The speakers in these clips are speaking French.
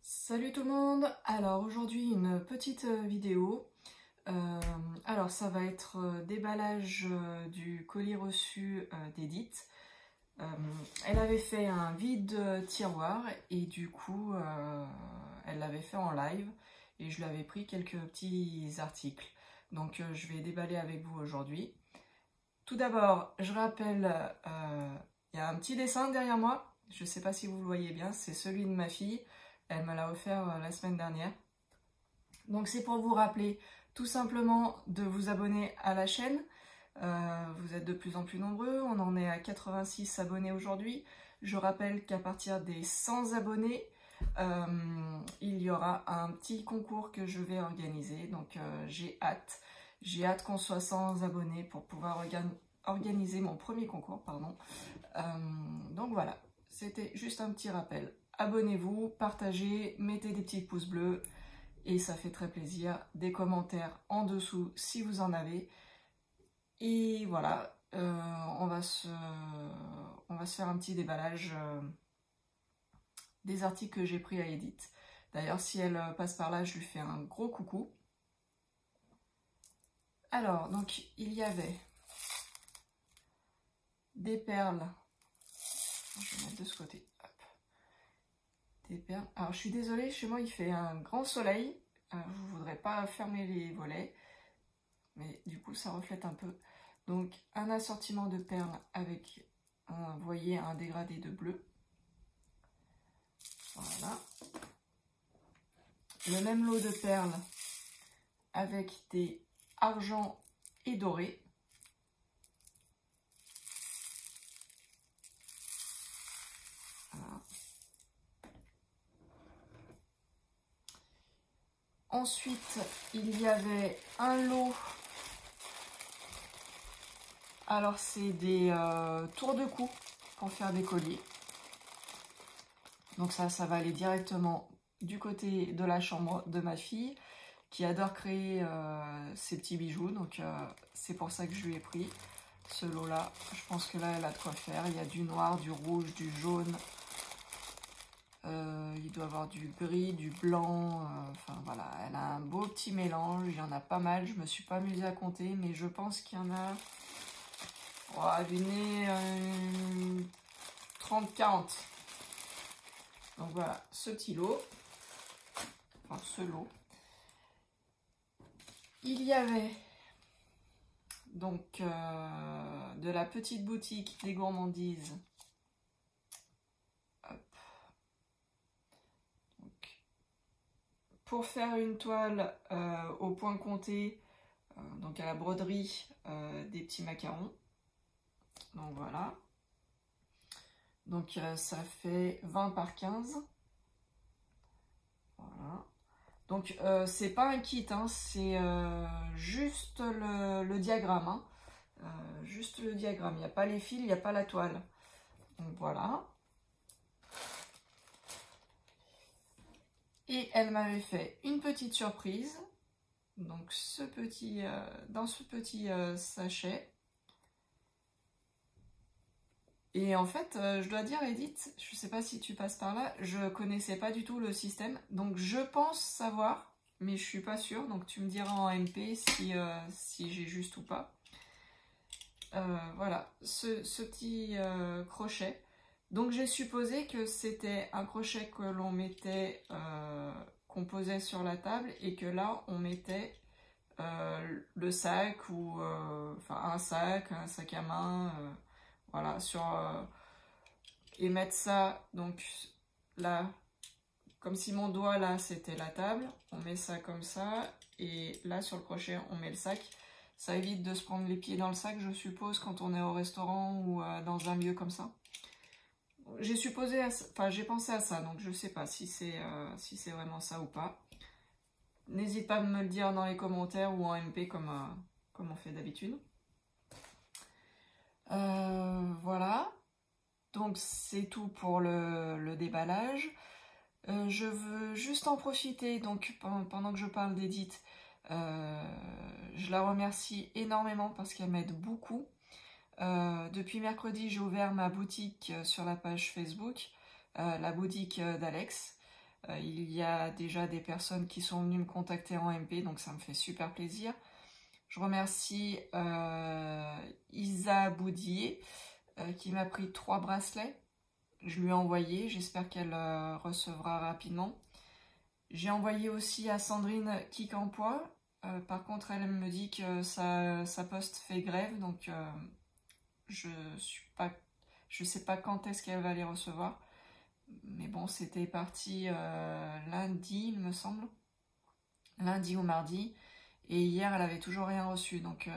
Salut tout le monde. Alors aujourd'hui une petite vidéo. Alors ça va être déballage du colis reçu d'Edith. Elle avait fait un vide tiroir et du coup elle l'avait fait en live et je lui avais pris quelques petits articles. Donc je vais déballer avec vous aujourd'hui. Tout d'abord, je rappelle, il y a un petit dessin derrière moi. Je ne sais pas si vous le voyez bien, c'est celui de ma fille. Elle me l'a offert la semaine dernière. Donc c'est pour vous rappeler tout simplement de vous abonner à la chaîne. Vous êtes de plus en plus nombreux, on en est à 86 abonnés aujourd'hui. Je rappelle qu'à partir des 100 abonnés, il y aura un petit concours que je vais organiser. Donc j'ai hâte qu'on soit 100 abonnés pour pouvoir organiser mon premier concours, pardon. Donc voilà, c'était juste un petit rappel. Abonnez-vous, partagez, mettez des petits pouces bleus et ça fait très plaisir. Des commentaires en dessous si vous en avez. Et voilà, on va se faire un petit déballage des articles que j'ai pris à Edith. D'ailleurs, si elle passe par là, je lui fais un gros coucou. Alors, donc, il y avait des perles. Je vais mettre de ce côté. Hop. Des perles. Alors, je suis désolée, chez moi, il fait un grand soleil. Je ne voudrais pas fermer les volets. Mais du coup, ça reflète un peu. Donc, un assortiment de perles avec, vous voyez, un dégradé de bleu. Voilà. Le même lot de perles avec des argent et doré. Voilà. Ensuite, il y avait un lot. Alors, c'est des tours de cou pour faire des colliers. Donc ça va aller directement du côté de la chambre de ma fille qui adore créer ses petits bijoux. Donc c'est pour ça que je lui ai pris ce lot-là. Je pense que là, elle a de quoi faire. Il y a du noir, du rouge, du jaune. Il doit y avoir du gris, du blanc. Enfin voilà, elle a un beau petit mélange. Il y en a pas mal. Je me suis pas amusée à compter, mais je pense qu'il y en a du nez 30-40. Donc voilà, ce petit lot. Enfin, ce lot. Il y avait donc de la petite boutique des gourmandises. Hop. Donc, pour faire une toile au point compté, donc à la broderie, des petits macarons. Donc voilà. Donc ça fait 20 par 15. Voilà. Donc c'est pas un kit, hein, c'est juste le diagramme. Hein. Juste le diagramme, il n'y a pas les fils, il n'y a pas la toile. Donc voilà. Et elle m'avait fait une petite surprise. Donc dans ce petit sachet. Et en fait, je dois dire, Edith, je ne sais pas si tu passes par là, je connaissais pas du tout le système. Donc je pense savoir, mais je suis pas sûre. Donc tu me diras en MP si j'ai juste ou pas. Voilà, ce petit crochet. Donc j'ai supposé que c'était un crochet que l'on mettait, qu'on posait sur la table et que là on mettait le sac ou enfin un sac à main. Voilà, et mettre ça, donc là, comme si mon doigt là c'était la table, on met ça comme ça, et là sur le crochet on met le sac. Ça évite de se prendre les pieds dans le sac, je suppose, quand on est au restaurant ou dans un lieu comme ça. J'ai pensé à ça, donc je sais pas si c'est vraiment ça ou pas. N'hésite pas à me le dire dans les commentaires ou en MP comme on fait d'habitude. Voilà. Donc c'est tout pour le déballage. Je veux juste en profiter, donc pendant que je parle d'Edith, je la remercie énormément parce qu'elle m'aide beaucoup. Depuis mercredi, j'ai ouvert ma boutique sur la page Facebook, la boutique d'Alex. Il y a déjà des personnes qui sont venues me contacter en MP, donc ça me fait super plaisir. Je remercie Isa Boudier qui m'a pris 3 bracelets. Je lui ai envoyé, j'espère qu'elle recevra rapidement. J'ai envoyé aussi à Sandrine Kikampois. Par contre, elle me dit que sa poste fait grève, donc je sais pas quand est-ce qu'elle va les recevoir. Mais bon, c'était parti lundi, il me semble. Lundi ou mardi. Et hier, elle avait toujours rien reçu. Donc,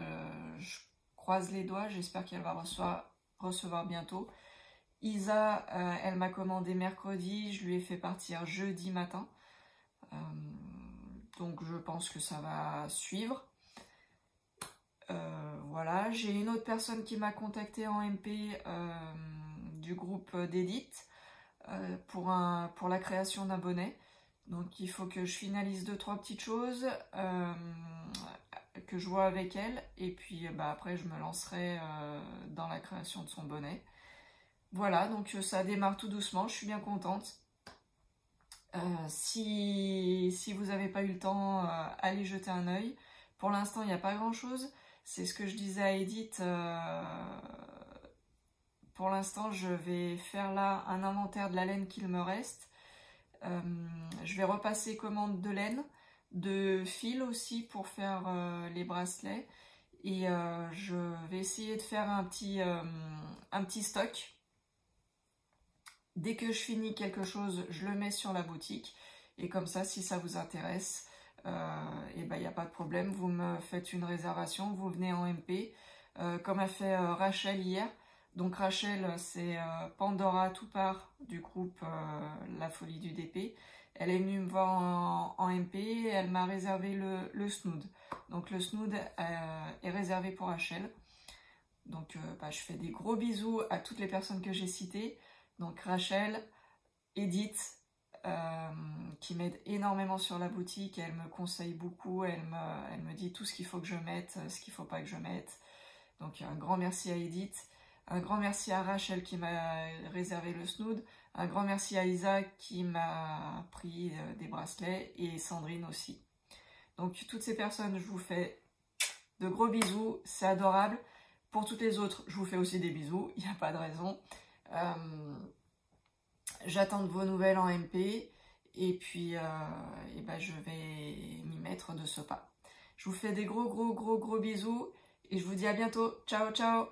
je croise les doigts. J'espère qu'elle va recevoir bientôt. Isa, elle m'a commandé mercredi. Je lui ai fait partir jeudi matin. Donc, je pense que ça va suivre. Voilà. J'ai une autre personne qui m'a contacté en MP du groupe d'Edith pour la création d'abonnés. Donc il faut que je finalise 2-3 petites choses que je vois avec elle. Et puis après je me lancerai dans la création de son bonnet. Voilà, donc ça démarre tout doucement, je suis bien contente. Si vous n'avez pas eu le temps, allez jeter un œil. Pour l'instant, il n'y a pas grand-chose. C'est ce que je disais à Edith. Pour l'instant, je vais faire là un inventaire de la laine qu'il me reste. Je vais repasser commande de laine, de fil aussi pour faire les bracelets. Et je vais essayer de faire un petit stock. Dès que je finis quelque chose, je le mets sur la boutique. Et comme ça, si ça vous intéresse, et ben, il n'y a pas de problème. Vous me faites une réservation, vous venez en MP. Comme a fait Rachel hier. Donc Rachel, c'est Pandora Toupart du groupe La Folie du DP. Elle est venue me voir en MP et elle m'a réservé le snood. Donc le snood est réservé pour Rachel. Donc je fais des gros bisous à toutes les personnes que j'ai citées. Donc Rachel, Edith, qui m'aide énormément sur la boutique. Elle me conseille beaucoup, elle me dit tout ce qu'il faut que je mette, ce qu'il ne faut pas que je mette. Donc un grand merci à Edith. Un grand merci à Rachel qui m'a réservé le snood. Un grand merci à Isa qui m'a pris des bracelets et Sandrine aussi. Donc toutes ces personnes, je vous fais de gros bisous. C'est adorable. Pour toutes les autres, je vous fais aussi des bisous. Il n'y a pas de raison. J'attends de vos nouvelles en MP. Et puis, je vais m'y mettre de ce pas. Je vous fais des gros bisous. Et je vous dis à bientôt. Ciao, ciao!